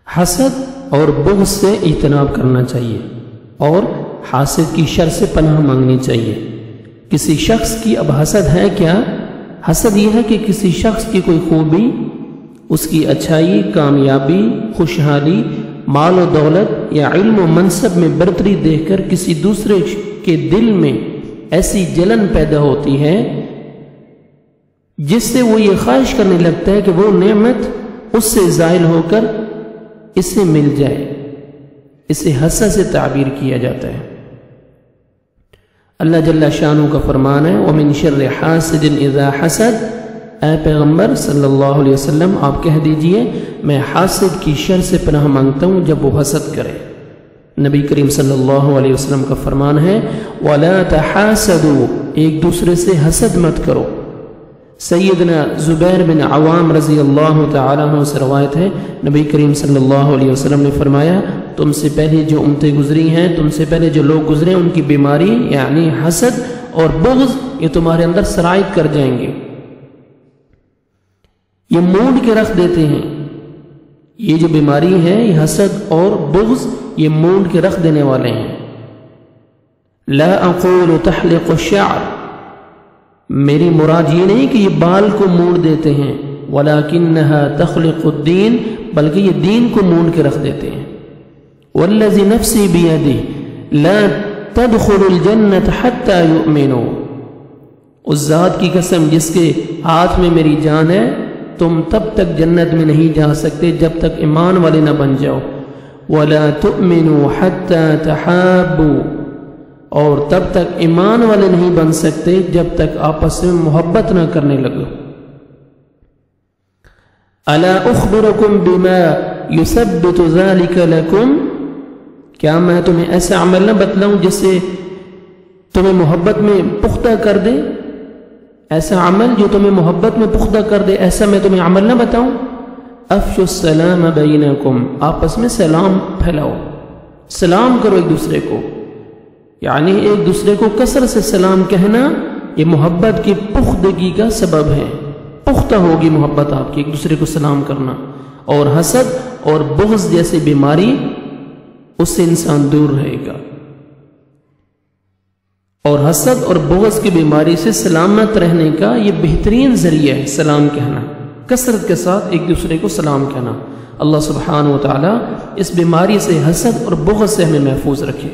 حسد اور بغض سے اجتناب کرنا چاہیے اور حاسد کی شر سے پناہ مانگنی چاہیے۔ کسی شخص کی اب حسد ہے کیا؟ حسد یہ ہے کہ کسی شخص کی کوئی خوبی، اس کی اچھائی، کامیابی، خوشحالی، مال و دولت یا علم و منصب میں برتری دیکھ کر کسی دوسرے کے دل میں ایسی جلن پیدا ہوتی ہے جس سے وہ یہ خواہش کرنے لگتا ہے کہ وہ نعمت اس سے زائل ہو کر اسے مل جائے۔ اسے حسد سے تعبیر کیا جاتا ہے۔ اللہ جل شانہ کا فرمان ہے وَمِن شَرِّ حَاسِدٍ إِذَا حَسَدَ، اے پیغمبر صلی اللہ علیہ وسلم آپ کہہ دیجئے میں حاسد کی شر سے پناہ مانگتا ہوں جب وہ حسد کرے۔ نبی کریم صلی اللہ علیہ وسلم کا فرمان ہے وَلَا تَحَاسَدُوا، ایک دوسرے سے حسد مت کرو۔ سیدنا زبیر بن عوام رضی اللہ تعالیٰ عنہ سے روایت ہے نبی کریم صلی اللہ علیہ وسلم نے فرمایا تم سے پہلے جو امتیں گزری ہیں، تم سے پہلے جو لوگ گزرے ان کی بیماری یعنی حسد اور بغض یہ تمہارے اندر سرایت کر جائیں گے، یہ مونڈ کے رکھ دیتے ہیں۔ یہ جو بیماری ہے یہ حسد اور بغض یہ مونڈ کے رکھ دینے والے ہیں۔ لا اقول تحلق الشعر، میری مراد یہ نہیں کہ یہ بال کو مونڈ دیتے ہیں، وَلَكِنَّهَا تَخْلِقُ الدِّينَ، بلکہ یہ دین کو مونڈ کے رکھ دیتے ہیں۔ وَالَّذِي نَفْسِي بِيَدِهِ لَا تَدْخُلُ الْجَنَّةَ حَتَّى يُؤْمِنُوا، اس ذات کی قسم جس کے ہاتھ میں میری جان ہے تم تب تک جنت میں نہیں جا سکتے جب تک ایمان والے نہ بن جاؤ۔ وَلَا تُؤْمِنُوا حَتَّى تَحَابُوا، اور تب تک ایمان والے نہیں بن سکتے جب تک آپس میں محبت نہ کرنے لگو۔ الا اخبرکم بما یثبت ذلک لکم، کیا میں تمہیں ایسا عمل نہ بتلاؤں جس سے تمہیں محبت میں پختہ کر دے؟ ایسا عمل جو تمہیں محبت میں پختہ کر دے، ایسا میں تمہیں عمل نہ بتاؤں؟ افشوا السلام بینکم، آپس میں سلام پھیلاؤ، سلام کرو ایک دوسرے کو، یعنی ایک دوسرے کو کثرت سے سلام کہنا یہ محبت کی پختگی کا سبب ہے۔ پختہ ہوگی محبت آپ کی ایک دوسرے کو سلام کرنا، اور حسد اور بغض جیسی بیماری اس سے انسان دور رہے گا۔ اور حسد اور بغض کی بیماری سے سلامت رہنے کا یہ بہترین ذریعہ ہے سلام کہنا، کثرت کے ساتھ ایک دوسرے کو سلام کہنا۔ اللہ سبحانہ و تعالی اس بیماری سے، حسد اور بغض سے ہمیں محفوظ رکھے۔